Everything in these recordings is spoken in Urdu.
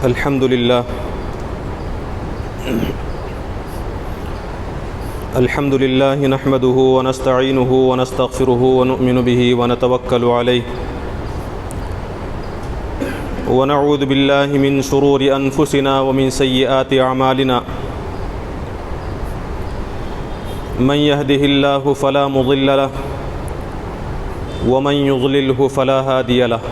الحمد لله نحمده ونستعينه ونستغفره ونؤمن به ونتوكل عليه ونعوذ بالله من شرور أنفسنا ومن سيئات أعمالنا من يهده الله فلا مضل له ومن يضلله فلا هادي له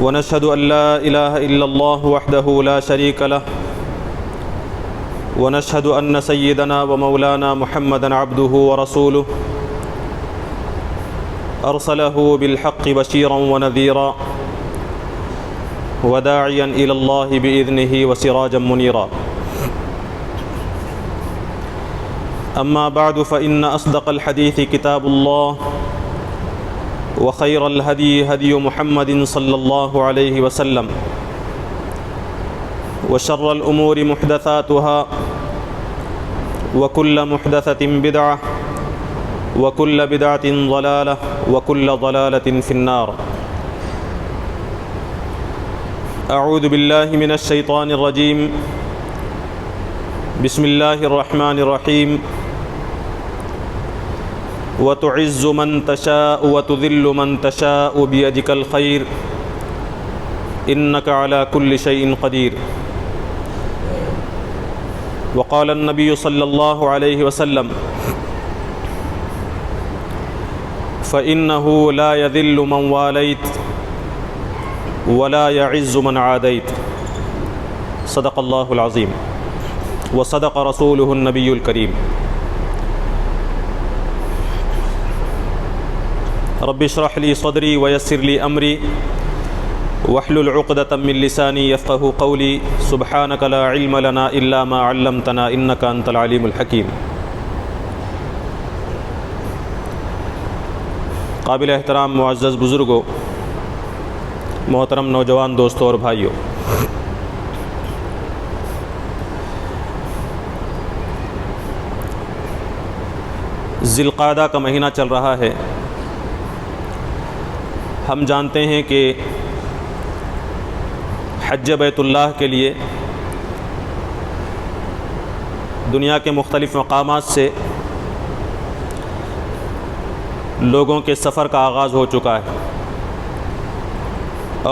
ونشهد أن لا إله إلا الله وحده لا شريك له ونشهد أن سيدنا ومولانا محمدا عبده ورسوله أرسله بالحق بشيرا ونذيرا وداعيا إلى الله بإذنه وسراجا منيرا أما بعد فإن أصدق الحديث كتاب الله وخير الهدي هدي محمد صلى الله عليه وسلم وشر الأمور محدثاتها وكل محدثة بدعة وكل بدعة ضلالة وكل ضلالة في النار. أعوذ بالله من الشيطان الرجيم. بسم الله الرحمن الرحيم. وتعز من تشاء وتذل من تشاء بيدك الخير إنك على كل شيء قدير. وقال النبي صلى الله عليه وسلم فإنه لا يذل من واليت ولا يعز من عاديت. صدق الله العظيم وصدق رسوله النبي الكريم. رب اشرح لي صدري ويسر لي أمري واحلل عقدة من لساني يفقهوا قولي. سبحانك لا علم لنا إلا ما علمتنا إنك أنت العليم الحكيم. قابل احترام معزز بزرگوں، محترم نوجوان دوستوں اور بھائیوں، ذی القعدہ کا مہینہ چل رہا ہے. ہم جانتے ہیں کہ حج بیت اللہ کے لیے دنیا کے مختلف مقامات سے لوگوں کے سفر کا آغاز ہو چکا ہے،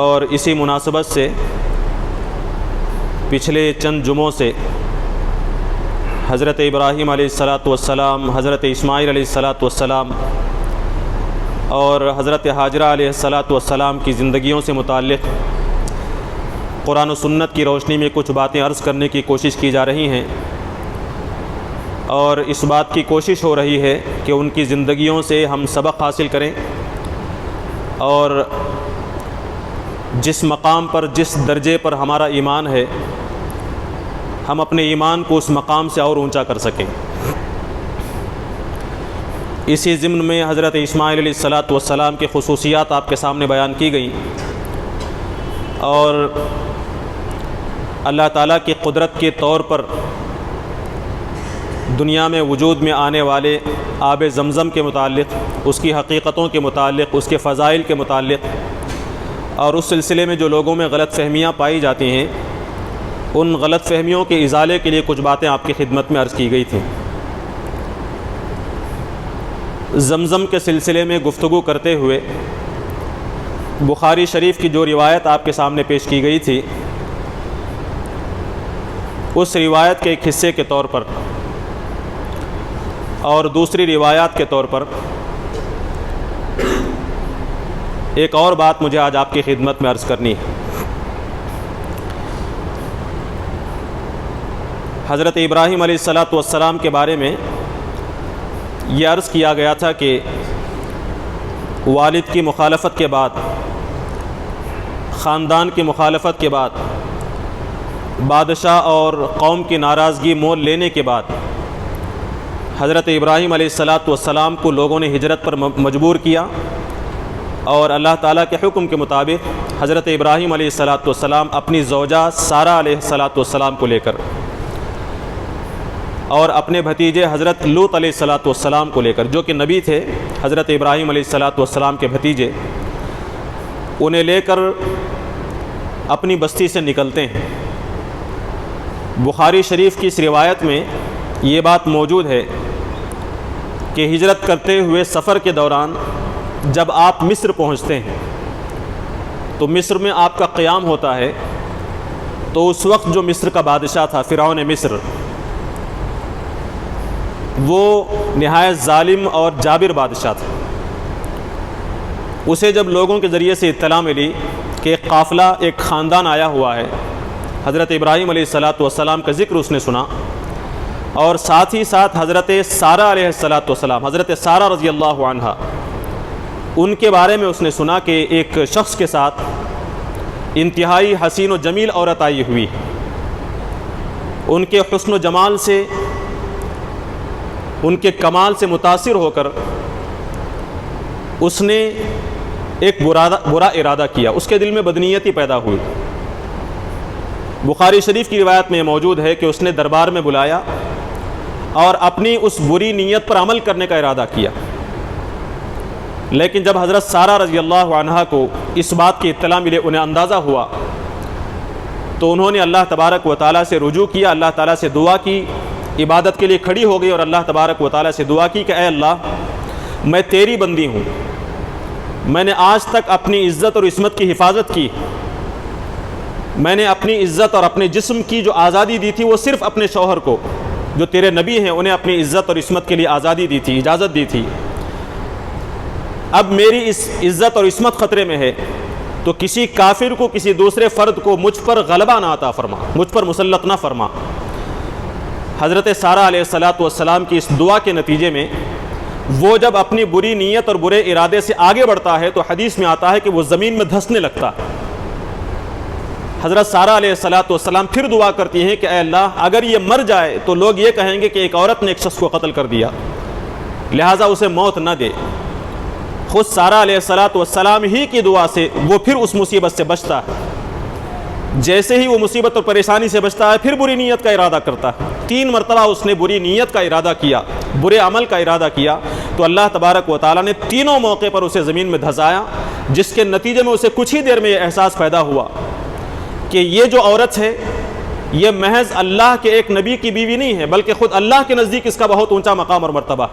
اور اسی مناسبت سے پچھلے چند جمعوں سے حضرت ابراہیم علیہ السلام، حضرت اسماعیل علیہ السلام اور حضرت حاجرہ علیہ السلام کی زندگیوں سے متعلق قرآن و سنت کی روشنی میں کچھ باتیں عرض کرنے کی کوشش کی جا رہی ہیں، اور اس بات کی کوشش ہو رہی ہے کہ ان کی زندگیوں سے ہم سبق حاصل کریں، اور جس مقام پر، جس درجے پر ہمارا ایمان ہے، ہم اپنے ایمان کو اس مقام سے اور اونچا کر سکیں. اسی ضمن میں حضرت اسماعیل علیہ السلام کی خصوصیات آپ کے سامنے بیان کی گئیں، اور اللہ تعالیٰ کی قدرت کے طور پر دنیا میں وجود میں آنے والے آب زمزم کے متعلق، اس کی حقیقتوں کے متعلق، اس کے فضائل کے متعلق، اور اس سلسلے میں جو لوگوں میں غلط فہمیاں پائی جاتی ہیں، ان غلط فہمیوں کے ازالے کے لیے کچھ باتیں آپ کی خدمت میں عرض کی گئی تھیں. زمزم کے سلسلے میں گفتگو کرتے ہوئے بخاری شریف کی جو روایت آپ کے سامنے پیش کی گئی تھی، اس روایت کے ایک حصے کے طور پر اور دوسری روایات کے طور پر ایک اور بات مجھے آج آپ کی خدمت میں عرض کرنی ہے. حضرت ابراہیم علیہ السلام کے بارے میں یہ عرض کیا گیا تھا کہ والد کی مخالفت کے بعد، خاندان کی مخالفت کے بعد، بادشاہ اور قوم کی ناراضگی مول لینے کے بعد حضرت ابراہیم علیہ السلام کو لوگوں نے ہجرت پر مجبور کیا، اور اللہ تعالیٰ کے حکم کے مطابق حضرت ابراہیم علیہ السلام اپنی زوجہ سارہ علیہ السلام کو لے کر اور اپنے بھتیجے حضرت لوط علیہ السلام کو لے کر، جو کہ نبی تھے، حضرت ابراہیم علیہ السلام کے بھتیجے، انہیں لے کر اپنی بستی سے نکلتے ہیں۔ بخاری شریف کی اس روایت میں یہ بات موجود ہے کہ ہجرت کرتے ہوئے سفر کے دوران جب آپ مصر پہنچتے ہیں تو مصر میں آپ کا قیام ہوتا ہے، تو اس وقت جو مصر کا بادشاہ تھا فرعون مصر، وہ نہایت ظالم اور جابر بادشاہ تھا۔ اسے جب لوگوں کے ذریعے سے اطلاع ملی کہ ایک قافلہ، ایک خاندان آیا ہوا ہے، حضرت ابراہیم علیہ السلام کا ذکر اس نے سنا، اور ساتھ ہی ساتھ حضرت سارہ علیہ السلام، حضرت سارہ رضی اللہ عنہا، ان کے بارے میں اس نے سنا کہ ایک شخص کے ساتھ انتہائی حسین و جمیل عورت آئی ہوئی، ان کے حسن و جمال سے، ان کے کمال سے متاثر ہو کر اس نے ایک برا ارادہ کیا، اس کے دل میں بدنیتی پیدا ہوئی۔ بخاری شریف کی روایت میں موجود ہے کہ اس نے دربار میں بلایا اور اپنی اس بری نیت پر عمل کرنے کا ارادہ کیا، لیکن جب حضرت سارہ رضی اللہ عنہا کو اس بات کی اطلاع ملے، انہیں اندازہ ہوا، تو انہوں نے اللہ تبارک و تعالیٰ سے رجوع کیا، اللہ تعالیٰ سے دعا کی، عبادت کے لیے کھڑی ہو گئی اور اللہ تبارک و تعالیٰ سے دعا کی کہ اے اللہ، میں تیری بندی ہوں، میں نے آج تک اپنی عزت اور عصمت کی حفاظت کی، میں نے اپنی عزت اور اپنے جسم کی جو آزادی دی تھی وہ صرف اپنے شوہر کو، جو تیرے نبی ہیں انہیں اپنی عزت اور عصمت کے لیے آزادی دی تھی، اجازت دی تھی۔ اب میری اس عزت اور عصمت خطرے میں ہے، تو کسی کافر کو، کسی دوسرے فرد کو مجھ پر غلبہ نہ عطا فرما، مجھ پر مسلط نہ فرما۔ حضرت سارہ علیہ السلام کی اس دعا کے نتیجے میں وہ جب اپنی بری نیت اور برے ارادے سے آگے بڑھتا ہے تو حدیث میں آتا ہے کہ وہ زمین میں دھسنے لگتا ہے۔ حضرت سارہ علیہ السلام پھر دعا کرتی ہیں کہ اے اللہ، اگر یہ مر جائے تو لوگ یہ کہیں گے کہ ایک عورت نے ایک شخص کو قتل کر دیا، لہٰذا اسے موت نہ دے۔ خود سارہ علیہ السلام ہی کی دعا سے وہ پھر اس مصیبت سے بچتا ہے۔ جیسے ہی وہ مصیبت اور پریشانی سے بچتا ہے، پھر بری نیت کا ارادہ کرتا ہے۔ 3 مرتبہ اس نے بری نیت کا ارادہ کیا، برے عمل کا ارادہ کیا، تو اللہ تبارک و تعالیٰ نے تینوں موقع پر اسے زمین میں دھسایا، جس کے نتیجے میں اسے کچھ ہی دیر میں یہ احساس پیدا ہوا کہ یہ جو عورت ہے یہ محض اللہ کے ایک نبی کی بیوی نہیں ہے، بلکہ خود اللہ کے نزدیک اس کا بہت اونچا مقام اور مرتبہ،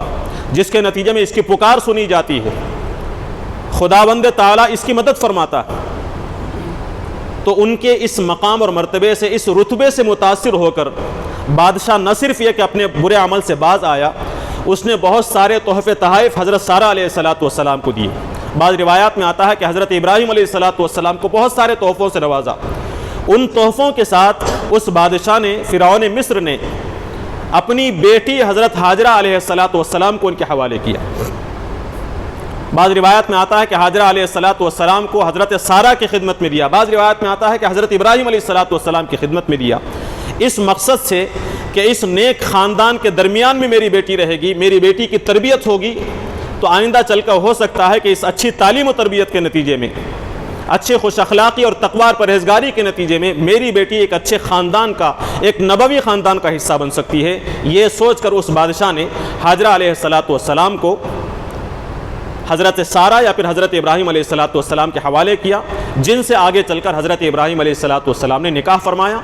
جس کے نتیجے میں اس کی پکار سنی جاتی ہے، خداوند تعالیٰ اس کی مدد فرماتا ہے۔ تو ان کے اس مقام اور مرتبے سے، اس رتبے سے متاثر ہو کر بادشاہ نہ صرف یہ کہ اپنے برے عمل سے باز آیا، اس نے بہت سارے تحفے تحائف حضرت سارہ علیہ السلام کو دیے۔ بعض روایات میں آتا ہے کہ حضرت ابراہیم علیہ السلام کو بہت سارے تحفوں سے نوازا۔ ان تحفوں کے ساتھ اس بادشاہ نے، فرعون مصر نے، اپنی بیٹی حضرت حاجرہ علیہ السلام کو ان کے حوالے کیا۔ بعض روایت میں آتا ہے کہ حاجرہ علیہ السلام کو حضرت سارہ کی خدمت میں دیا، بعض روایت میں آتا ہے کہ حضرت ابراہیم علیہ السلام کی خدمت میں دیا، اس مقصد سے کہ اس نیک خاندان کے درمیان میں میری بیٹی رہے گی، میری بیٹی کی تربیت ہوگی، تو آئندہ چل کر ہو سکتا ہے کہ اس اچھی تعلیم و تربیت کے نتیجے میں، اچھے خوش اخلاقی اور تقوی اور پرہیزگاری کے نتیجے میں میری بیٹی ایک اچھے خاندان کا، ایک نبوی خاندان کا حصہ بن سکتی ہے۔ یہ سوچ کر اس بادشاہ نے حاجرہ علیہ السلام کو حضرت سارہ یا پھر حضرت ابراہیم علیہ السلام کے حوالے کیا، جن سے آگے چل کر حضرت ابراہیم علیہ السلام نے نکاح فرمایا،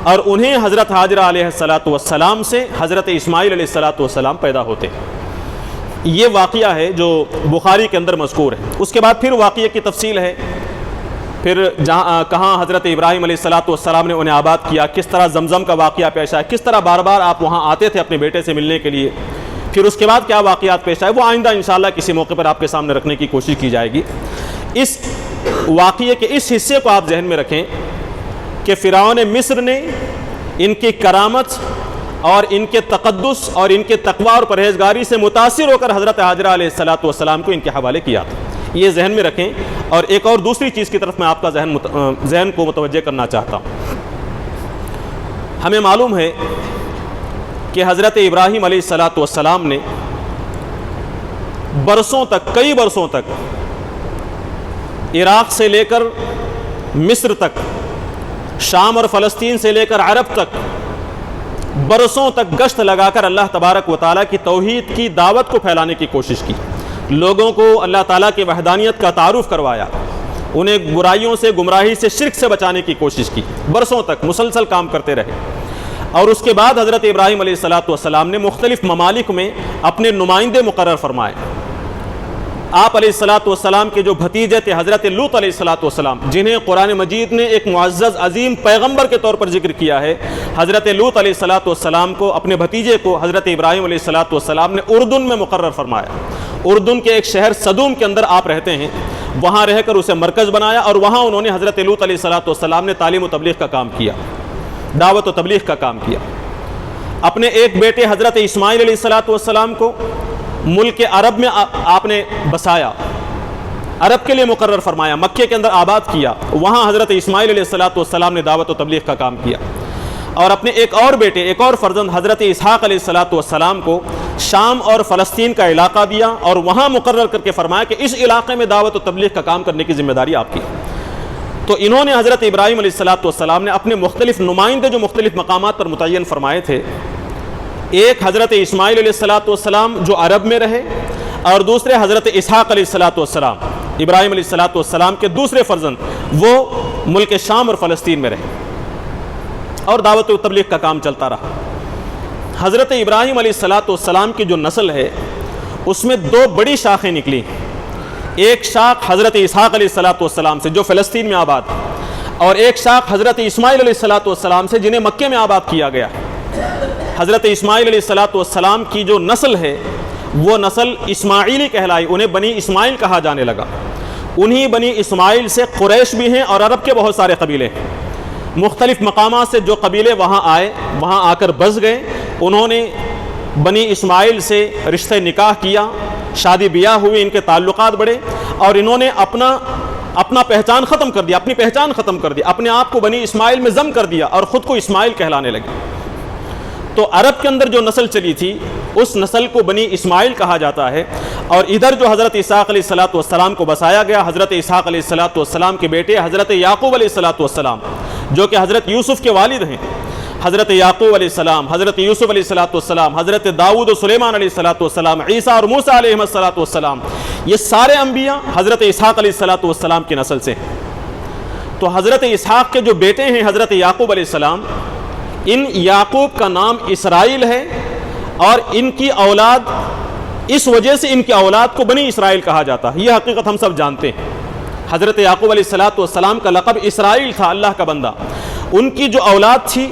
اور انہیں حضرت حاجرہ علیہ السلام سے حضرت اسماعیل علیہ السلام پیدا ہوتے۔ یہ واقعہ ہے جو بخاری کے اندر مذکور ہے۔ اس کے بعد پھر واقعے کی تفصیل ہے، پھر کہاں حضرت ابراہیم علیہ السلام نے انہیں آباد کیا، کس طرح زمزم کا واقعہ پیش آیا، کس طرح بار بار آپ وہاں آتے تھے اپنے بیٹے سے ملنے کے لیے، پھر اس کے بعد کیا واقعات پیش آئے، وہ آئندہ انشاءاللہ کسی موقع پر آپ کے سامنے رکھنے کی کوشش کی جائے گی۔ اس واقعے کے اس حصے کو آپ ذہن میں رکھیں کہ فرعون مصر نے ان کی کرامت اور ان کے تقدس اور ان کے تقوی اور پرہیزگاری سے متاثر ہو کر حضرت حاجرہ علیہ السلام کو ان کے حوالے کیا تھا۔ یہ ذہن میں رکھیں، اور ایک اور دوسری چیز کی طرف میں آپ کا ذہن کو متوجہ کرنا چاہتا ہوں۔ ہمیں معلوم ہے کہ حضرت ابراہیم علیہ السلام نے برسوں تک، کئی برسوں تک، عراق سے لے کر مصر تک، شام اور فلسطین سے لے کر عرب تک، برسوں تک گشت لگا کر اللہ تبارک و تعالیٰ کی توحید کی دعوت کو پھیلانے کی کوشش کی، لوگوں کو اللہ تعالیٰ کی وحدانیت کا تعارف کروایا، انہیں برائیوں سے، گمراہی سے، شرک سے بچانے کی کوشش کی، برسوں تک مسلسل کام کرتے رہے۔ اور اس کے بعد حضرت ابراہیم علیہ السلام نے مختلف ممالک میں اپنے نمائندے مقرر فرمائے۔ آپ علیہ السلام کے جو بھتیجے تھے حضرت لوط علیہ السلام، جنہیں قرآن مجید نے ایک معزز عظیم پیغمبر کے طور پر ذکر کیا ہے، حضرت لوط علیہ السلام کو، اپنے بھتیجے کو حضرت ابراہیم علیہ السلام نے اردن میں مقرر فرمایا۔ اردن کے ایک شہر صدوم کے اندر آپ رہتے ہیں، وہاں رہ کر اسے مرکز بنایا، اور وہاں انہوں نے حضرت لوط علیہ السلام نے تعلیم و تبلیغ کا کام کیا، دعوت و تبلیغ کا کام کیا۔ اپنے ایک بیٹے حضرت اسماعیل علیہ السلام کو ملک عرب میں آپ نے بسایا، عرب کے لیے مقرر فرمایا، مکے کے اندر آباد کیا، وہاں حضرت اسماعیل علیہ السلام نے دعوت و تبلیغ کا کام کیا۔ اور اپنے ایک اور بیٹے، ایک اور فرزند حضرت اسحاق علیہ السلام کو شام اور فلسطین کا علاقہ دیا، اور وہاں مقرر کر کے فرمایا کہ اس علاقے میں دعوت و تبلیغ کا کام کرنے کی ذمہ داری آپ کی۔ تو انہوں نے حضرت ابراہیم علیہ السلام نے اپنے مختلف نمائندے جو مختلف مقامات پر متعین فرمائے تھے، ایک حضرت اسماعیل علیہ السلام جو عرب میں رہے، اور دوسرے حضرت اسحاق علیہ السلام، ابراہیم علیہ السلام کے دوسرے فرزند، وہ ملک شام اور فلسطین میں رہے، اور دعوت و تبلیغ کا کام چلتا رہا۔ حضرت ابراہیم علیہ السلام کی جو نسل ہے اس میں دو بڑی شاخیں نکلی، ایک شاخ حضرت اسحاق علیہ السلام سے جو فلسطین میں آباد، اور ایک شاخ حضرت اسماعیل علیہ السلام سے جنہیں مکے میں آباد کیا گیا۔ حضرت اسماعیل علیہ السلام کی جو نسل ہے وہ نسل اسماعیلی کہلائی، انہیں بنی اسماعیل کہا جانے لگا۔ انہی بنی اسماعیل سے قریش بھی ہیں، اور عرب کے بہت سارے قبیلے ہیں۔ مختلف مقامات سے جو قبیلے وہاں آئے، وہاں آ کر بس گئے، انہوں نے بنی اسماعیل سے رشتہ نکاح کیا، شادی بیاہ ہوئی، ان کے تعلقات بڑھے، اور انہوں نے اپنا پہچان ختم کر دیا، اپنی پہچان ختم کر دی، اپنے آپ کو بنی اسماعیل میں ضم کر دیا، اور خود کو اسماعیل کہلانے لگے۔ تو عرب کے اندر جو نسل چلی تھی اس نسل کو بنی اسماعیل کہا جاتا ہے۔ اور ادھر جو حضرت اسحاق علیہ السلام کو بسایا گیا، حضرت اسحاق علیہ السلام کے بیٹے حضرت یعقوب علیہ السلام، جو کہ حضرت یوسف کے والد ہیں، حضرت یعقوب علیہ السلام، حضرت یوسف علیہ السلام، حضرت داؤد و سلیمان علیہ السلام، عیسیٰ اور موسیٰ علیہ السلام، یہ سارے انبیاء حضرت اسحاق علیہ السلام کی نسل سے ہیں۔ تو حضرت اسحاق کے جو بیٹے ہیں حضرت یعقوب علیہ السلام، ان یعقوب کا نام اسرائیل ہے، اور ان کی اولاد، اس وجہ سے ان کی اولاد کو بنی اسرائیل کہا جاتا ہے۔ یہ حقیقت ہم سب جانتے ہیں۔ حضرت یعقوب علیہ السلام کا لقب اسرائیل تھا، اللہ کا بندہ۔ ان کی جو اولاد تھی،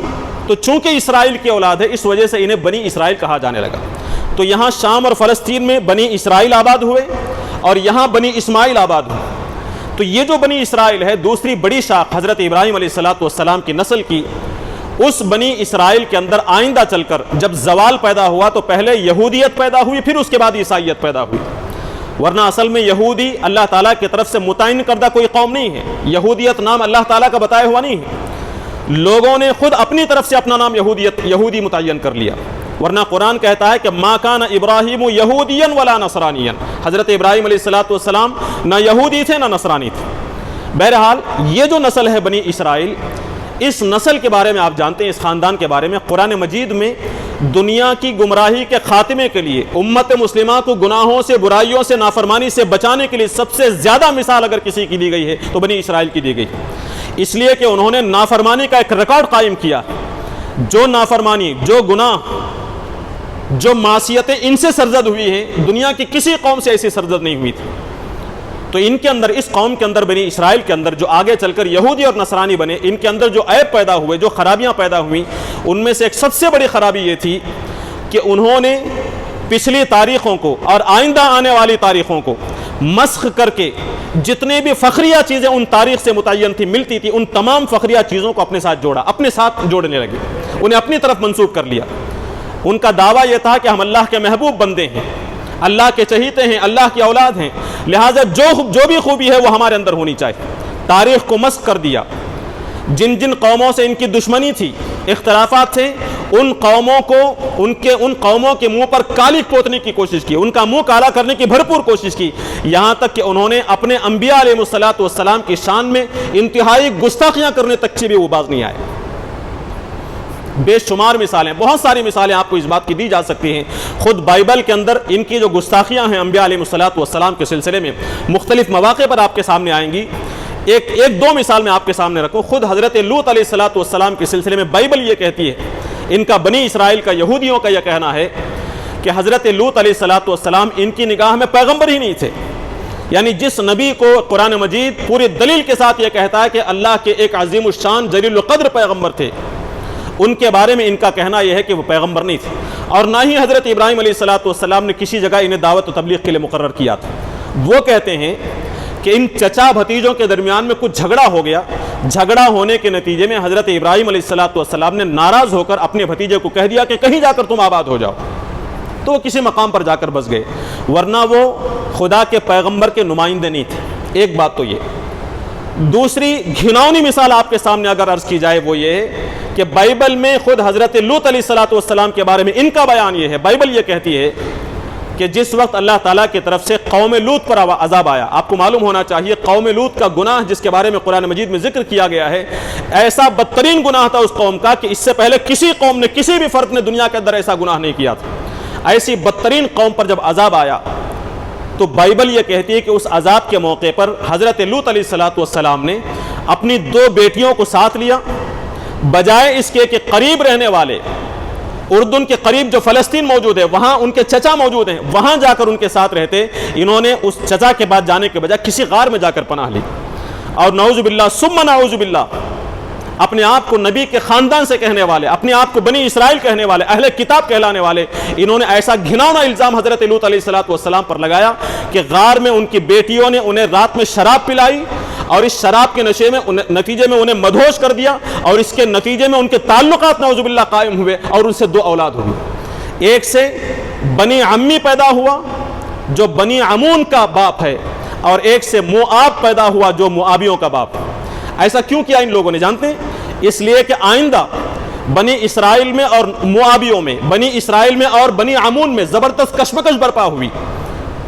تو چونکہ اسرائیل کی اولاد ہے اس وجہ سے انہیں بنی اسرائیل کہا جانے لگا۔ تو یہاں شام اور فلسطین میں بنی اسرائیل آباد ہوئے، اور یہاں بنی اسماعیل آباد ہوئے۔ تو یہ جو بنی اسرائیل ہے، دوسری بڑی شاخ حضرت ابراہیم علیہ السلام کی نسل کی، اس بنی اسرائیل کے اندر آئندہ چل کر جب زوال پیدا ہوا تو پہلے یہودیت پیدا ہوئی، پھر اس کے بعد عیسائیت پیدا ہوئی۔ ورنہ اصل میں یہودی اللہ تعالیٰ کی طرف سے متعین کردہ کوئی قوم نہیں ہے، یہودیت نام اللہ تعالیٰ کا بتایا ہوا نہیں ہے، لوگوں نے خود اپنی طرف سے اپنا نام یہودی متعین کر لیا۔ ورنہ قرآن کہتا ہے کہ ما کان ابراہیم یہودیا ولا نصرانیا، حضرت ابراہیم علیہ السلام نہ یہودی تھے نہ نصرانی تھے۔ بہرحال یہ جو نسل ہے بنی اسرائیل، اس نسل کے بارے میں آپ جانتے ہیں، اس خاندان کے بارے میں قرآن مجید میں دنیا کی گمراہی کے خاتمے کے لیے، امت مسلمہ کو گناہوں سے، برائیوں سے، نافرمانی سے بچانے کے لیے سب سے زیادہ مثال اگر کسی کی دی گئی ہے تو بنی اسرائیل کی دی گئی، اس لیے کہ انہوں نے نافرمانی کا ایک ریکارڈ قائم کیا۔ جو نافرمانی، جو گناہ، جو معصیتیں ان سے سرزد ہوئی ہیں، دنیا کی کسی قوم سے ایسی سرزد نہیں ہوئی تھی۔ تو ان کے اندر، اس قوم کے اندر، بنی اسرائیل کے اندر جو آگے چل کر یہودی اور نصرانی بنے، ان کے اندر جو عیب پیدا ہوئے، جو خرابیاں پیدا ہوئیں، ان میں سے ایک سب سے بڑی خرابی یہ تھی کہ انہوں نے پچھلی تاریخوں کو اور آئندہ آنے والی تاریخوں کو مسخ کر کے جتنے بھی فخریہ چیزیں ان تاریخ سے متعین تھی، ملتی تھی، ان تمام فخریہ چیزوں کو اپنے ساتھ جوڑا، اپنے ساتھ جوڑنے لگے، انہیں اپنی طرف منسوب کر لیا۔ ان کا دعویٰ یہ تھا کہ ہم اللہ کے محبوب بندے ہیں، اللہ کے چہیتے ہیں، اللہ کی اولاد ہیں، لہٰذا جو بھی خوبی ہے وہ ہمارے اندر ہونی چاہیے۔ تاریخ کو مسخ کر دیا۔ جن جن قوموں سے ان کی دشمنی تھی، اختلافات تھے، ان قوموں کے منہ پر کالک پوتنے کی کوشش کی، ان کا منہ کالا کرنے کی بھرپور کوشش کی، یہاں تک کہ انہوں نے اپنے انبیاء علیہ السلام کی شان میں انتہائی گستاخیاں کرنے تک سے بھی وہ باز نہیں آئے۔ بے شمار مثالیں، بہت ساری مثالیں آپ کو اس بات کی دی جا سکتی ہیں۔ خود بائبل کے اندر ان کی جو گستاخیاں ہیں انبیاء علیہ السلام کے سلسلے میں مختلف مواقع پر آپ کے سامنے آئیں گی۔ ایک دو مثال میں آپ کے سامنے رکھوں. خود حضرت لوط علیہ السلام کے سلسلے میں بائبل یہ کہتی ہے, ان کا بنی اسرائیل کا, یہودیوں کا یہ کہنا ہے کہ حضرت لوط علیہ السلام ان کی نگاہ میں پیغمبر ہی نہیں تھے. یعنی جس نبی کو قرآن مجید پوری دلیل کے ساتھ یہ کہتا ہے کہ اللہ کے ایک عظیم الشان جلیل القدر پیغمبر تھے, ان کے بارے میں ان کا کہنا یہ ہے کہ وہ پیغمبر نہیں تھے. اور نہ ہی حضرت ابراہیم علیہ السلام نے کسی جگہ انہیں دعوت و تبلیغ کے لیے مقرر کیا تھا. وہ کہتے ہیں کہ ان چچا بھتیجوں کے درمیان میں کچھ جھگڑا ہو گیا. جھگڑا ہونے کے نتیجے میں حضرت ابراہیم علیہ السلام نے ناراض ہو کر اپنے بھتیجے کو کہہ دیا کہ کہیں جا کر تم آباد ہو جاؤ. تو وہ کسی مقام پر جا کر بس گئے, ورنہ وہ خدا کے پیغمبر کے نمائندے نہیں تھے. ایک بات تو یہ. دوسری گھناؤنی مثال آپ کے سامنے اگر عرض کی جائے وہ یہ کہ بائبل میں خود حضرت لوط علیہ السلام کے بارے میں ان کا بیان یہ ہے. بائبل یہ کہتی ہے کہ جس وقت اللہ تعالیٰ کی طرف سے قوم لوط پر عذاب آیا, آپ کو معلوم ہونا چاہیے قوم لوط کا گناہ جس کے بارے میں قرآن مجید میں ذکر کیا گیا ہے, ایسا بدترین گناہ تھا اس قوم کا کہ اس سے پہلے کسی قوم نے, کسی بھی فرد نے دنیا کے اندر ایسا گناہ نہیں کیا تھا. ایسی بدترین قوم پر جب عذاب آیا تو بائبل یہ کہتی ہے کہ اس عذاب کے موقع پر حضرت لوط علیہ السلام نے اپنی 2 بیٹیوں کو ساتھ لیا, بجائے اس کے کہ قریب رہنے والے اردن کے قریب جو فلسطین موجود ہے وہاں ان کے چچا موجود ہیں, وہاں جا کر ان کے ساتھ رہتے. انہوں نے اس چچا کے بعد جانے کے بجائے کسی غار میں جا کر پناہ لی. اور نعوذ باللہ ثم نعوذ باللہ اپنے آپ کو نبی کے خاندان سے کہنے والے, اپنے آپ کو بنی اسرائیل کہنے والے, اہل کتاب کہلانے والے, انہوں نے ایسا گھناؤنا الزام حضرت لوط علیہ السلام پر لگایا کہ غار میں ان کی بیٹیوں نے انہیں رات میں شراب پلائی اور اس شراب کے نشے میں نتیجے میں انہیں مدہوش کر دیا, اور اس کے نتیجے میں ان کے تعلقات نعوذ باللہ قائم ہوئے اور ان سے 2 اولاد ہوئی. ایک سے بنی عمی پیدا ہوا جو بنی عمون کا باپ ہے, اور ایک سے موآب پیدا ہوا جو موآبیوں کا باپ. ایسا کیوں کیا ان لوگوں نے جانتے ہیں؟ اس لیے کہ آئندہ بنی اسرائیل میں اور موآبیوں میں, بنی اسرائیل میں اور بنی عمون میں زبردست کشمکش برپا ہوئی.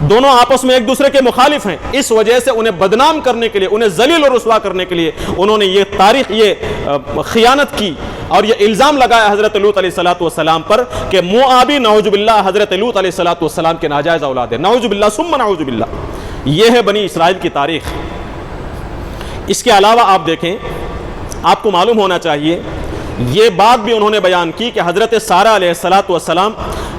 دونوں آپس میں ایک دوسرے کے مخالف ہیں. اس وجہ سے انہیں بدنام کرنے کے لیے, انہیں ذلیل و رسوا کرنے کے لیے انہوں نے یہ خیانت کی اور یہ الزام لگایا حضرت لوط علیہ السلام پر کہ موآبی نعوذ باللہ حضرت لوط علیہ السلام کے ناجائز اولاد ہے. نعوذ باللہ ثم نعوذ باللہ. یہ ہے بنی اسرائیل کی تاریخ. اس کے علاوہ آپ دیکھیں, آپ کو معلوم ہونا چاہیے یہ بات بھی انہوں نے بیان کی کہ حضرت سارہ علیہ السلام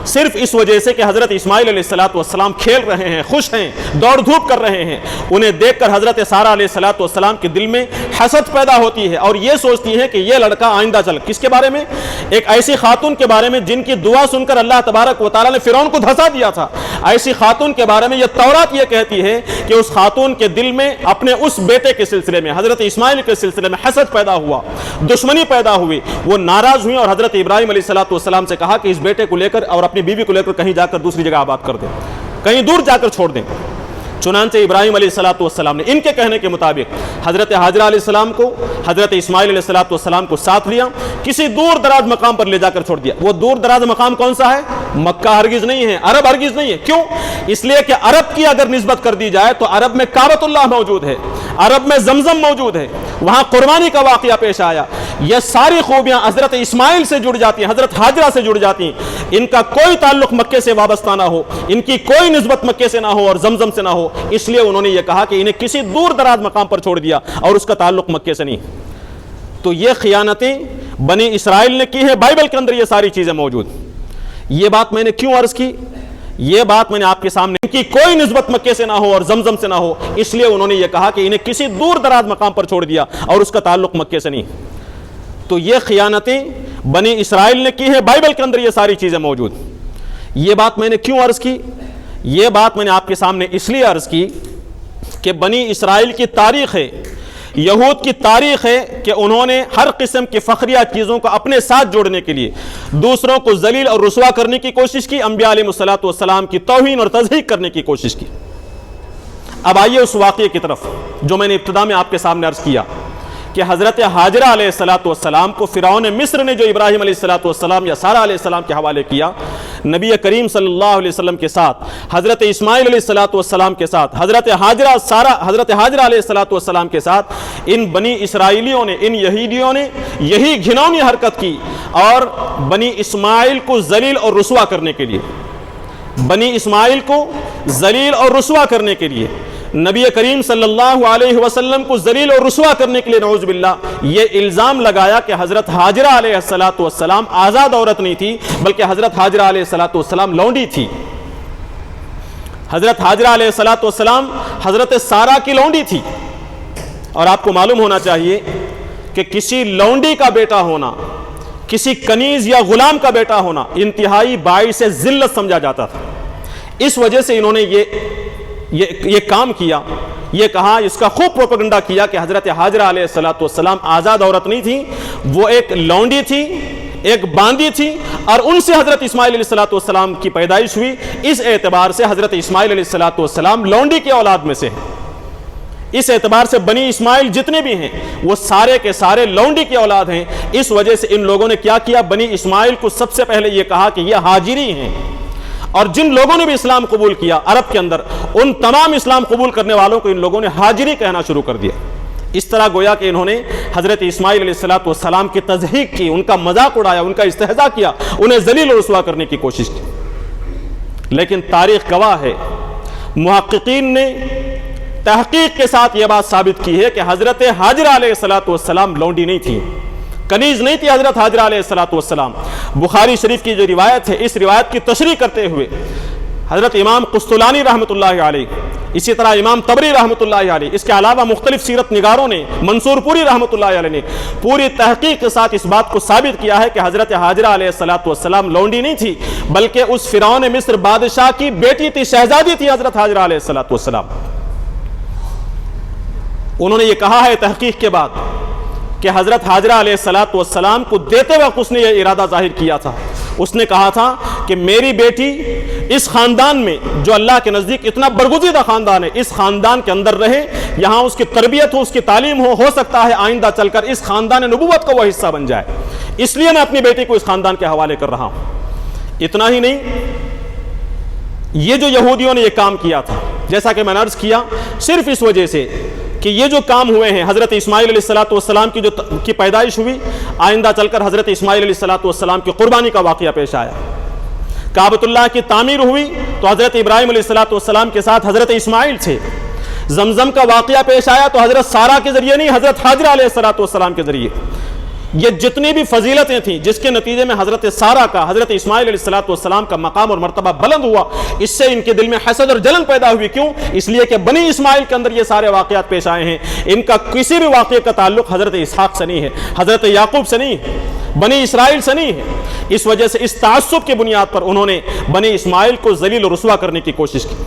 صرف اس وجہ سے کہ حضرت اسماعیل علیہ السلام کھیل رہے ہیں, خوش ہیں, دوڑ دھوپ کر رہے ہیں, انہیں دیکھ کر حضرت سارہ علیہ السلام کے دل میں حسد پیدا ہوتی ہے اور یہ سوچتی ہے کہ یہ لڑکا آئندہ چل. کس کے بارے میں؟ ایک ایسی خاتون کے بارے میں جن کی دعا سن کر اللہ تبارک و تعالیٰ نے فرعون کو دھسا دیا تھا. ایسی خاتون کے بارے میں یہ تورات یہ کہتی ہے کہ اس خاتون کے دل میں اپنے اس بیٹے کے سلسلے میں, حضرت اسماعیل کے سلسلے میں حسد پیدا ہوا, دشمنی پیدا ہوئی. وہ ناراض ہوئی اور حضرت ابراہیم علیہ السلام سے کہا کہ اس بیٹے کو لے کر اور اپنی بیوی کو لے کر کہیں جا کر دوسری جگہ آباد کر دیں, کہیں دور جا کر چھوڑ دیں. چنانچہ ابراہیم علیہ السلام نے ان کے کہنے کے مطابق حضرت حاجرہ علیہ السلام کو, حضرت اسماعیل علیہ السلام کو ساتھ لیا, کسی دور دراز مقام پر لے جا کر چھوڑ دیا. وہ دور دراز مقام کون سا ہے؟ مکہ ہرگز نہیں ہے, عرب ہرگز نہیں ہے. کیوں؟ اس لیے کہ عرب کی اگر نسبت کر دی جائے تو عرب میں کعبۃ اللہ موجود ہے, عرب میں زمزم موجود ہے, وہاں قربانی کا واقعہ پیش آیا. یہ ساری خوبیاں حضرت اسماعیل سے جڑ جاتی ہیں, حضرت حاجرہ سے جڑ جاتی ہیں. ان کا کوئی تعلق مکے سے وابستہ نہ ہو, ان کی کوئی نسبت مکے سے نہ ہو اور زمزم سے نہ ہو, اس لیے انہوں نے یہ کہا کہ انہیں کسی دور دراز مقام پر چھوڑ دیا اور اس کا تعلق مکے سے نہیں. تو یہ خیانتیں بنی اسرائیل نے کی ہیں. بائبل کے اندر یہ ساری چیزیں موجود. یہ بات میں نے کیوں عرض کی؟ یہ بات میں نے آپ کے سامنے, ان کی کوئی نسبت مکے سے نہ ہو اور زمزم سے نہ ہو, اس لیے انہوں نے یہ کہا کہ انہیں کسی دور دراز مقام پر چھوڑ دیا اور اس کا تعلق مکے سے نہیں. تو یہ خیانتیں بنی اسرائیل نے کی ہیں. بائبل کے اندر یہ ساری چیزیں موجود. یہ بات میں نے کیوں عرض کی؟ یہ بات میں نے آپ کے سامنے اس لیے عرض کی کہ بنی اسرائیل کی تاریخ ہے, یہود کی تاریخ ہے کہ انہوں نے ہر قسم کی فخریہ چیزوں کو اپنے ساتھ جوڑنے کے لیے دوسروں کو ذلیل اور رسوا کرنے کی کوشش کی, انبیاء علیہ السلام کی توہین اور تضحیق کرنے کی کوشش کی. اب آئیے اس واقعے کی طرف جو میں نے ابتدا میں آپ کے سامنے عرض کیا کہ حضرت حاجرہ علیہ السلام کو فرعون مصر نے جو ابراہیم علیہ السلام یا سارہ علیہ السلام کے حوالے کیا, نبی کریم صلی اللہ علیہ وسلم کے ساتھ, حضرت اسماعیل علیہ السلام کے ساتھ, حضرت حاجرہ علیہ السلام کے ساتھ, ان بنی اسرائیلیوں نے, ان یہودیوں نے یہی گھناؤنی حرکت کی اور بنی اسماعیل کو ذلیل اور رسوا کرنے کے لیے, بنی اسماعیل کو ذلیل اور رسوا کرنے کے لیے نبی کریم صلی اللہ علیہ وسلم کو ذلیل اور رسوا کرنے کے لیے نعوذ باللہ یہ الزام لگایا کہ حضرت حاجرہ علیہ السلام آزاد عورت نہیں تھی بلکہ حضرت حاجرہ علیہ السلام لونڈی تھی۔ حضرت حاجرہ علیہ السلام حضرت سارہ کی لونڈی تھی، اور آپ کو معلوم ہونا چاہیے کہ کسی لونڈی کا بیٹا ہونا، کسی کنیز یا غلام کا بیٹا ہونا انتہائی باعث ذلت سمجھا جاتا تھا۔ اس وجہ سے انہوں نے یہ کام کیا، یہ کہا، اس کا خوب پروپیگنڈا کیا کہ حضرت حاجرہ علیہ السلام آزاد عورت نہیں تھی، وہ ایک لونڈی تھی، ایک باندی تھی، اور ان سے حضرت اسماعیل علیہ السلام کی پیدائش ہوئی۔ اس اعتبار سے حضرت اسماعیل علیہ السلام لونڈی کی اولاد میں سے ہیں۔ اس اعتبار سے بنی اسماعیل جتنے بھی ہیں وہ سارے کے سارے لونڈی کی اولاد ہیں۔ اس وجہ سے ان لوگوں نے کیا کیا، بنی اسماعیل کو سب سے پہلے یہ کہا کہ یہ ہاجری ہیں، اور جن لوگوں نے بھی اسلام قبول کیا عرب کے اندر، ان تمام اسلام قبول کرنے والوں کو ان لوگوں نے ہاجری کہنا شروع کر دیا۔ اس طرح گویا کہ انہوں نے حضرت اسماعیل علیہ السلام کی تضحیک کی، ان کا مذاق اڑایا، ان کا استہزاء کیا، انہیں ذلیل و رسوا کرنے کی کوشش کی۔ لیکن تاریخ گواہ ہے، محققین نے تحقیق کے ساتھ یہ بات ثابت کی ہے کہ حضرت حاجرہ علیہ السلام لونڈی نہیں تھی، کنیز نہیں تھی حضرت حاجرہ علیہ السلام۔ بخاری شریف کی جو روایت ہے، اس روایت کی تشریح کرتے ہوئے حضرت امام قسطلانی رحمۃ اللہ علیہ، اسی طرح امام طبری رحمۃ اللہ علیہ، اس کے علاوہ مختلف سیرت نگاروں نے، منصور پوری رحمۃ اللہ علیہ نے پوری تحقیق کے ساتھ اس بات کو ثابت کیا ہے کہ حضرت حاجرہ علیہ السلام لونڈی نہیں تھی، بلکہ اس فرعون مصر بادشاہ کی بیٹی تھی، شہزادی تھی حضرت حاجرہ علیہ السلام۔ انہوں نے یہ کہا ہے تحقیق کے بعد کہ حضرت حاجرہ علیہ السلام کو دیتے وقت اس نے یہ ارادہ ظاہر کیا تھا، اس نے کہا تھا کہ میری بیٹی اس خاندان میں جو اللہ کے نزدیک اتنا برگزیدہ خاندان ہے، اس خاندان کے اندر رہے، یہاں اس کی تربیت ہو، اس کی تعلیم ہو سکتا ہے آئندہ چل کر اس خاندان نبوت کا وہ حصہ بن جائے، اس لیے میں اپنی بیٹی کو اس خاندان کے حوالے کر رہا ہوں۔ اتنا ہی نہیں، یہ جو یہودیوں نے یہ کام کیا تھا، جیسا کہ میں نے عرض کیا، صرف اس وجہ سے کہ یہ جو کام ہوئے ہیں، حضرت اسماعیل علیہ السلام کی پیدائش ہوئی، آئندہ چل کر حضرت اسماعیل علیہ السلام کی قربانی کا واقعہ پیش آیا، کعبۃ اللہ کی تعمیر ہوئی تو حضرت ابراہیم علیہ السلام کے ساتھ حضرت اسماعیل تھے، زمزم کا واقعہ پیش آیا تو حضرت سارہ کے ذریعے نہیں، حضرت حاجرہ علیہ السلام کے ذریعے۔ یہ جتنی بھی فضیلتیں تھیں جس کے نتیجے میں حضرت سارہ کا، حضرت اسماعیل علیہ السلام کا مقام اور مرتبہ بلند ہوا، اس سے ان کے دل میں حسد اور جلن پیدا ہوئی۔ کیوں؟ اس لیے کہ بنی اسماعیل کے اندر یہ سارے واقعات پیش آئے ہیں، ان کا کسی بھی واقعے کا تعلق حضرت اسحاق سے نہیں ہے، حضرت یعقوب سے نہیں ہے، بنی اسرائیل سے نہیں ہے۔ اس وجہ سے اس تعصب کی بنیاد پر انہوں نے بنی اسماعیل کو ذلیل و رسوا کرنے کی کوشش کی۔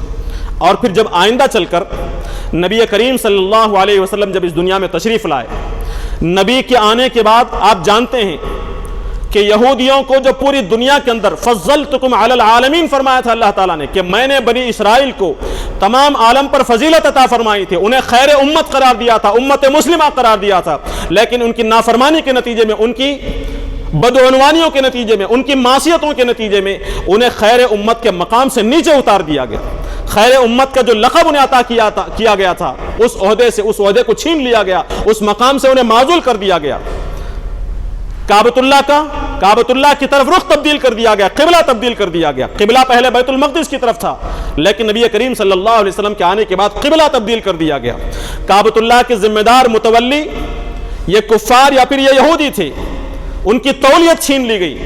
اور پھر جب آئندہ چل کر نبی کریم صلی اللہ علیہ وسلم جب اس دنیا میں تشریف لائے، نبی کے آنے کے بعد آپ جانتے ہیں کہ یہودیوں کو جو پوری دنیا کے اندر فضلتکم علی العالمین فرمایا تھا اللہ تعالیٰ نے، کہ میں نے بنی اسرائیل کو تمام عالم پر فضیلت عطا فرمائی تھی، انہیں خیر امت قرار دیا تھا، امت مسلمہ قرار دیا تھا، لیکن ان کی نافرمانی کے نتیجے میں، ان کی بدعنوانیوں کے نتیجے میں، ان کی معصیتوں کے نتیجے میں انہیں خیر امت کے مقام سے نیچے اتار دیا گیا۔ خیر امت کا جو لقب انہیں عطا کیا گیا تھا، اس عہدے کو چھین لیا گیا، اس مقام سے انہیں معزول کر دیا گیا۔ کعبۃ اللہ کی طرف رخ تبدیل کر دیا گیا، قبلہ تبدیل کر دیا گیا۔ قبلہ پہلے بیت المقدس کی طرف تھا، لیکن نبی کریم صلی اللہ علیہ وسلم کے آنے کے بعد قبلہ تبدیل کر دیا گیا۔ کعبۃ اللہ کے ذمہ دار متولی یہ کفار یا پھر یہ یہودی تھے، ان کی تولیت چھین لی گئی،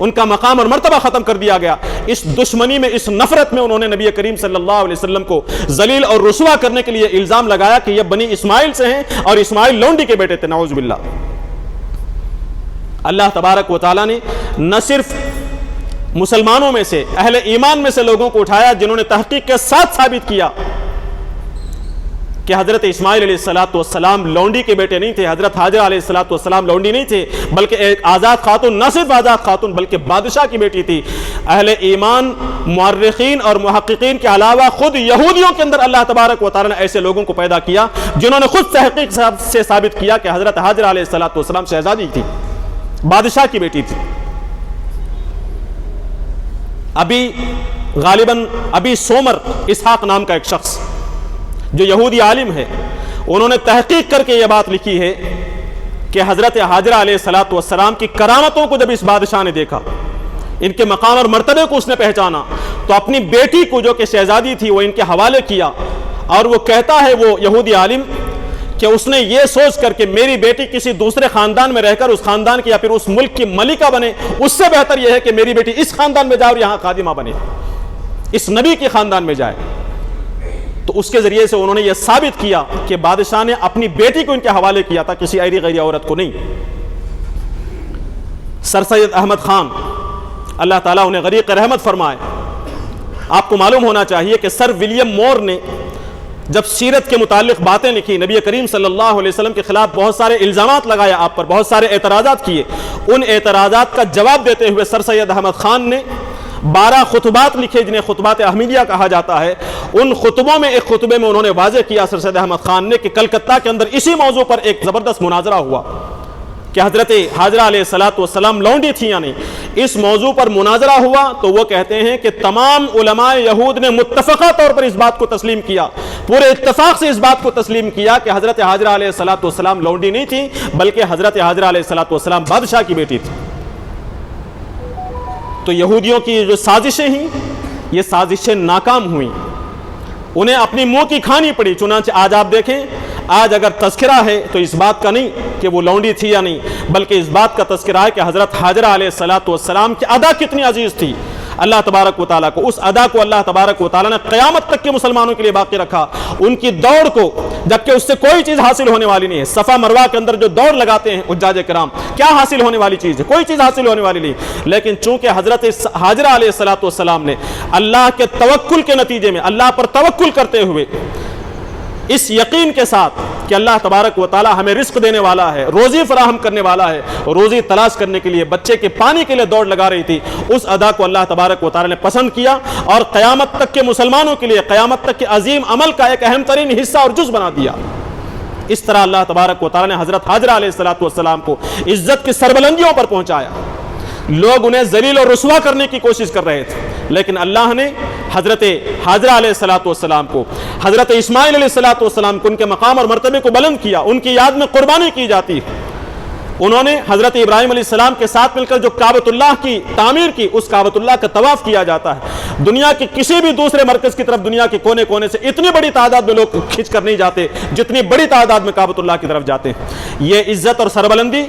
ان کا مقام اور مرتبہ ختم کر دیا گیا۔ اس دشمنی میں، اس نفرت میں انہوں نے نبی کریم صلی اللہ علیہ وسلم کو ذلیل اور رسوا کرنے کے لیے الزام لگایا کہ یہ بنی اسماعیل سے ہیں اور اسماعیل لونڈی کے بیٹے تھے، نعوذ باللہ۔ اللہ تبارک و تعالیٰ نے نہ صرف مسلمانوں میں سے، اہل ایمان میں سے لوگوں کو اٹھایا جنہوں نے تحقیق کے ساتھ ثابت کیا کہ حضرت اسماعیل علیہ السلام لونڈی کے بیٹے نہیں تھے، حضرت حاجرہ علیہ السلام لونڈی نہیں تھے، بلکہ ایک آزاد خاتون، نہ صرف آزاد خاتون بلکہ بادشاہ کی بیٹی تھی۔ اہل ایمان، مورخین اور محققین کے علاوہ خود یہودیوں کے اندر اللہ تبارک و تعالیٰ نے ایسے لوگوں کو پیدا کیا جنہوں نے خود تحقیق سے ثابت کیا کہ حضرت حاجرہ علیہ السلام شہزادی تھی، بادشاہ کی بیٹی تھی۔ ابھی سومر اسحاق نام کا ایک شخص جو یہودی عالم ہے، انہوں نے تحقیق کر کے یہ بات لکھی ہے کہ حضرت حاجرہ علیہ السلام کی کرامتوں کو جب اس بادشاہ نے دیکھا، ان کے مقام اور مرتبے کو اس نے پہچانا، تو اپنی بیٹی کو جو کہ شہزادی تھی وہ ان کے حوالے کیا اور وہ کہتا ہے وہ یہودی عالم کہ اس نے یہ سوچ کر کہ میری بیٹی کسی دوسرے خاندان میں رہ کر اس خاندان کی یا پھر اس ملک کی ملکہ بنے، اس سے بہتر یہ ہے کہ میری بیٹی اس خاندان میں جائے اور یہاں خادمہ بنے، اس نبی کے خاندان میں جائے۔ تو اس کے ذریعے سے انہوں نے یہ ثابت کیا کہ بادشاہ نے اپنی بیٹی کو ان کے حوالے کیا تھا، کسی ایری غیری عورت کو نہیں۔ سر سید احمد خان اللہ تعالیٰ انہیں غریق رحمت فرمائے، آپ کو معلوم ہونا چاہیے کہ سر ولیم مور نے جب سیرت کے متعلق باتیں لکھی، نبی کریم صلی اللہ علیہ وسلم کے خلاف بہت سارے الزامات لگایا، آپ پر بہت سارے اعتراضات کیے، ان اعتراضات کا جواب دیتے ہوئے سر سید احمد خان نے 12 خطبات لکھے جنہیں خطبات احمدیہ کہا جاتا ہے۔ ان خطبوں میں ایک خطبے میں انہوں نے واضح کیا سر سید احمد خان نے کہ کلکتہ کے اندر اسی موضوع پر ایک زبردست مناظرہ ہوا کہ حضرت حاجرہ علیہ السلام لونڈی تھی یا نہیں، اس موضوع پر مناظرہ ہوا تو وہ کہتے ہیں کہ تمام علماء یہود نے متفقہ طور پر اس بات کو تسلیم کیا، پورے اتفاق سے اس بات کو تسلیم کیا کہ حضرت حاجرہ علیہ السلام لونڈی نہیں تھی بلکہ حضرت حاجرہ علیہ السلام بادشاہ کی بیٹی تھی۔ تو یہودیوں کی جو سازشیں ہیں یہ سازشیں ناکام ہوئیں، انہیں اپنی منہ کی کھانی پڑی۔ چنانچہ آج آپ دیکھیں، آج اگر تذکرہ ہے تو اس بات کا نہیں کہ وہ لونڈی تھی یا نہیں، بلکہ اس بات کا تذکرہ ہے کہ حضرت حاجرہ علیہ السلام کی ادا کتنی عزیز تھی اللہ تبارک و تعالیٰ کو۔ اس ادا کو اللہ تبارک و تعالیٰ نے قیامت تک کے مسلمانوں کے لیے باقی رکھا، ان کی دوڑ کو، جبکہ اس سے کوئی چیز حاصل ہونے والی نہیں ہے۔ صفا مروہ کے اندر جو دوڑ لگاتے ہیں حجاج کرام، کیا حاصل ہونے والی چیز ہے؟ کوئی چیز حاصل ہونے والی نہیں، لیکن چونکہ حضرت حاجرہ علیہ السلام نے اللہ کے توکل کے نتیجے میں، اللہ پر توکل کرتے ہوئے، اس یقین کے ساتھ کہ اللہ تبارک و تعالی ہمیں رزق دینے والا ہے، روزی فراہم کرنے والا ہے، روزی تلاش کرنے کے لیے بچے کے پانی کے لیے دوڑ لگا رہی تھی، اس ادا کو اللہ تبارک و تعالی نے پسند کیا اور قیامت تک کے مسلمانوں کے لیے، قیامت تک کے عظیم عمل کا ایک اہم ترین حصہ اور جز بنا دیا۔ اس طرح اللہ تبارک و تعالی نے حضرت حاجرہ علیہ السلام کو عزت کی سربلندیوں پر پہنچایا۔ لوگ انہیں ذلیل اور رسوا کرنے کی کوشش کر رہے تھے، لیکن اللہ نے حضرت حاجرہ علیہ السلام کو، حضرت اسماعیل علیہ السلام کو، ان کے مقام اور مرتبے کو بلند کیا، ان کی یاد میں قربانی کی جاتی ہے۔ انہوں نے حضرت ابراہیم علیہ السلام کے ساتھ مل کر جو کعبۃ اللہ کی تعمیر کی، اس کعبۃ اللہ کا طواف کیا جاتا ہے۔ دنیا کے کسی بھی دوسرے مرکز کی طرف دنیا کے کونے کونے سے اتنی بڑی تعداد میں لوگ کھنچ کر نہیں جاتے جتنی بڑی تعداد میں کعبۃ اللہ کی طرف جاتے ہیں۔ یہ عزت اور سربلندی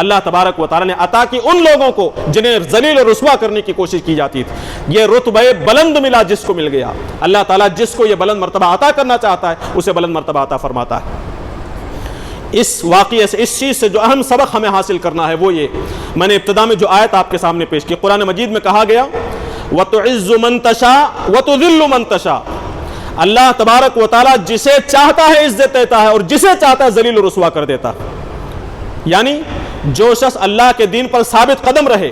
اللہ تبارک و تعالی نے عطا کی ان لوگوں کو جنہیں ذلیل اور رسوا کرنے کی کوشش کی جاتی تھی۔ یہ رتبہ بلند ملا جس کو مل گیا۔ اللہ تعالیٰ جس کو یہ بلند مرتبہ عطا کرنا چاہتا ہے اسے بلند مرتبہ عطا فرماتا ہے۔ اس واقعے سے، اس چیز سے جو اہم سبق ہمیں حاصل کرنا ہے وہ یہ، میں نے ابتدا میں جو آیت آپ کے سامنے پیش کی، قرآن مجید میں کہا گیا وَتُعِزُّ مَن تَشَاءُ وَتُذِلُّ مَن تَشَاءُ، اللہ تبارک و تعالیٰ جسے چاہتا ہے عزت دیتا ہے اور جسے چاہتا ہے ذلیل و رسوا کر دیتا ہے۔ یعنی جو شخص اللہ کے دین پر ثابت قدم رہے،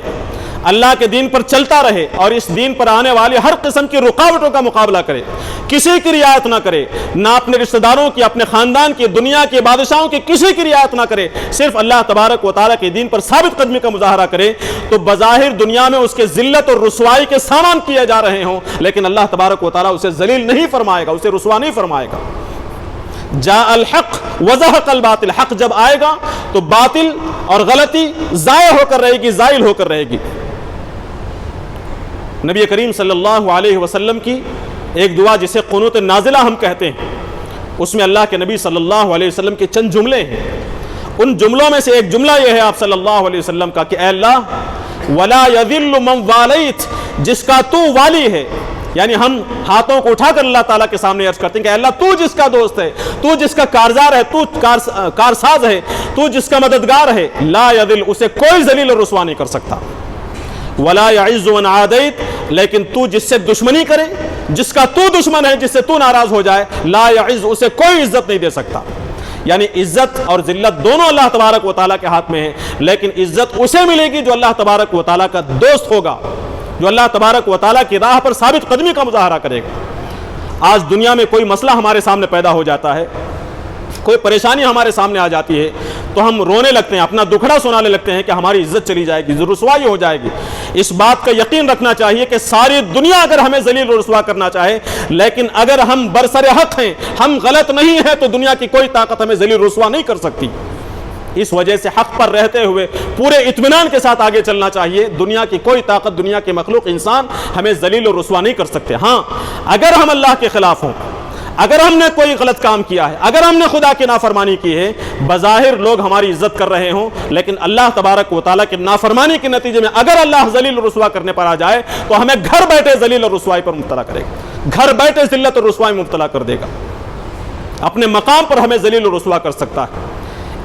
اللہ کے دین پر چلتا رہے اور اس دین پر آنے والی ہر قسم کی رکاوٹوں کا مقابلہ کرے، کسی کی رعایت نہ کرے، نہ اپنے رشتہ داروں کی، اپنے خاندان کی، دنیا کے بادشاہوں کی کسی کی رعایت نہ کرے، صرف اللہ تبارک و تعالیٰ کے دین پر ثابت قدمی کا مظاہرہ کرے، تو بظاہر دنیا میں اس کے ذلت اور رسوائی کے سامان کیے جا رہے ہوں، لیکن اللہ تبارک و تعالیٰ اسے ذلیل نہیں فرمائے گا، اسے رسوا نہیں فرمائے گا۔ جاء الحق وزهق الباطل، حق جب آئے گا تو باطل اور غلطی ضائع ہو کر رہے گی، زائل ہو کر رہے گی۔ نبی کریم صلی اللہ علیہ وسلم کی ایک دعا جسے قنوت نازلہ ہم کہتے ہیں، اس میں اللہ کے نبی صلی اللہ علیہ وسلم کے چند جملے ہیں۔ ان جملوں میں سے ایک جملہ یہ ہے آپ صلی اللہ علیہ وسلم کا کہ اے اللہ ولا یذل من والیت، جس کا تو والی ہے، یعنی ہم ہاتھوں کو اٹھا کر اللہ تعالیٰ کے سامنے عرض کرتے ہیں کہ اے اللہ تو جس کا دوست ہے، تو جس کا کارزار ہے، تو کارساز ہے، تو جس کا مددگار ہے، لا یذل، اسے کوئی ذلیل اور رسوا نہیں کر سکتا۔ ولا یعز من عادیت، لیکن تو جس سے دشمنی کرے، جس کا تو دشمن ہے، جس سے تو ناراض ہو جائے، لا یعز، اسے کوئی عزت نہیں دے سکتا۔ یعنی عزت اور ذلت دونوں اللہ تبارک و تعالیٰ کے ہاتھ میں ہیں، لیکن عزت اسے ملے گی جو اللہ تبارک و تعالیٰ کا دوست ہوگا، جو اللہ تبارک و تعالیٰ کی راہ پر ثابت قدمی کا مظاہرہ کرے گا۔ آج دنیا میں کوئی مسئلہ ہمارے سامنے پیدا ہو جاتا ہے، کوئی پریشانی ہمارے سامنے آ جاتی ہے تو ہم رونے لگتے ہیں، اپنا دکھڑا سنانے لگتے ہیں کہ ہماری عزت چلی جائے گی، رسوائی ہو جائے گی۔ اس بات کا یقین رکھنا چاہیے کہ ساری دنیا اگر ہمیں ذلیل و رسوا کرنا چاہے، لیکن اگر ہم برسر حق ہیں، ہم غلط نہیں ہیں، تو دنیا کی کوئی طاقت ہمیں ذلیل و رسوا نہیں کر سکتی۔ اس وجہ سے حق پر رہتے ہوئے پورے اطمینان کے ساتھ آگے چلنا چاہیے۔ دنیا کی کوئی طاقت، دنیا کے مخلوق، انسان ہمیں ذلیل و رسوا نہیں کر سکتے۔ ہاں، اگر ہم اللہ کے خلاف ہوں، اگر ہم نے کوئی غلط کام کیا ہے، اگر ہم نے خدا کی نافرمانی کی ہے، بظاہر لوگ ہماری عزت کر رہے ہوں، لیکن اللہ تبارک و تعالیٰ کی نافرمانی کے نتیجے میں اگر اللہ ذلیل و رسوا کرنے پر آ جائے تو ہمیں گھر بیٹھے ذلیل اور رسوائی پر مبتلا کرے گا، گھر بیٹھے ذلت اور رسوائی میں مبتلا کر دے گا، اپنے مقام پر ہمیں ذلیل و رسوا کر سکتا ہے۔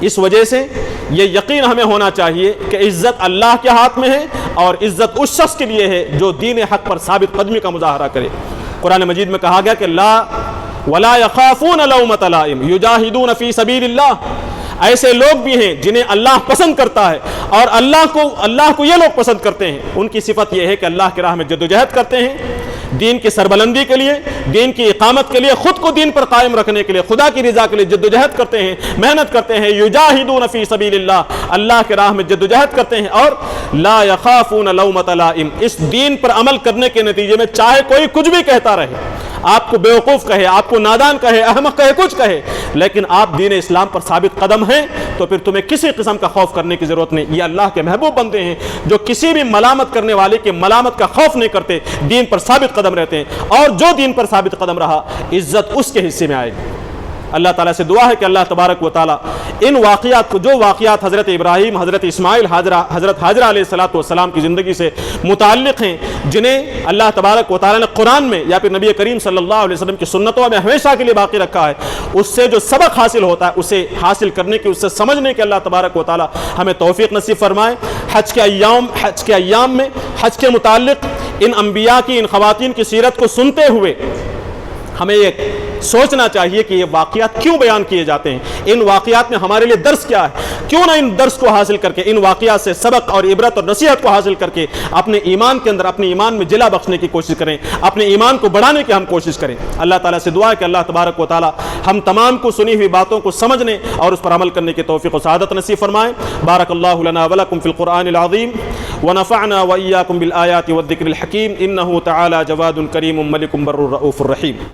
اس وجہ سے یہ یقین ہمیں ہونا چاہیے کہ عزت اللہ کے ہاتھ میں ہے، اور عزت اس شخص کے لیے ہے جو دین حق پر ثابت قدمی کا مظاہرہ کرے۔ قرآن مجید میں کہا گیا کہ وَلَا يَخَافُونَ لَوْمَةَ لَائِمٍ يُجَاهِدُونَ فِي سَبِيلِ اللَّهِ، ایسے لوگ بھی ہیں جنہیں اللہ پسند کرتا ہے، اور اللہ کو یہ لوگ پسند کرتے ہیں، ان کی صفت یہ ہے کہ اللہ کی راہ میں جدوجہد کرتے ہیں، دین کی سربلندی کے لیے، دین کی اقامت کے لیے، خود کو دین پر قائم رکھنے کے لیے، خدا کی رضا کے لیے جدوجہد کرتے ہیں، محنت کرتے ہیں۔ یجاہدون فی سبیل اللہ، اللہ کی راہ میں جدوجہد کرتے ہیں، اور لا یخافون لومۃ لائم، اس دین پر عمل کرنے کے نتیجے میں چاہے کوئی کچھ بھی کہتا رہے، آپ کو بیوقوف کہے، آپ کو نادان کہے، احمق کہے، کچھ کہے، لیکن آپ دین اسلام پر ثابت قدم ہیں، تو پھر تمہیں کسی قسم کا خوف کرنے کی ضرورت نہیں۔ یہ اللہ کے محبوب بندے ہیں جو کسی بھی ملامت کرنے والے کے ملامت کا خوف نہیں کرتے، دین پر ثابت قدم رہتے ہیں، اور جو دین پر ثابت قدم رہا عزت اس کے حصے میں آئے گی۔ اللہ تعالیٰ سے دعا ہے کہ اللہ تبارک و تعالیٰ ان واقعات کو، جو واقعات حضرت ابراہیم، حضرت اسماعیل، حضرت حاجرہ علیہ السلام کی زندگی سے متعلق ہیں، جنہیں اللہ تبارک و تعالیٰ نے قرآن میں یا پھر نبی کریم صلی اللہ علیہ وسلم کی سنتوں میں ہمیشہ کے لیے باقی رکھا ہے، اس سے جو سبق حاصل ہوتا ہے اسے حاصل کرنے کی، اس سے سمجھنے کے اللہ تبارک و تعالیٰ ہمیں توفیق نصیب فرمائے۔ حج کے ایام میں حج کے متعلق ان انبیاء کی، ان خواتین کی سیرت کو سنتے ہوئے ہمیں یہ سوچنا چاہیے کہ یہ واقعات کیوں بیان کیے جاتے ہیں، ان واقعات میں ہمارے لیے درس کیا ہے، کیوں نہ ان درس کو حاصل کر کے، ان واقعات سے سبق اور عبرت اور نصیحت کو حاصل کر کے اپنے ایمان کے اندر، اپنے ایمان میں جلا بخشنے کی کوشش کریں، اپنے ایمان کو بڑھانے کی ہم کوشش کریں۔ اللہ تعالیٰ سے دعا ہے کہ اللہ تبارک و تعالیٰ ہم تمام کو سنی ہوئی باتوں کو سمجھنے اور اس پر عمل کرنے کی توفیق و سعادت نصیب فرمائے۔ بارک اللہ لنا ولکم فی القرآن العظیم ونفعنا وإياكم بالآیات والذکر الحکیم، انہ تعالی جواد کریم ملک بر رؤوف الرحیم۔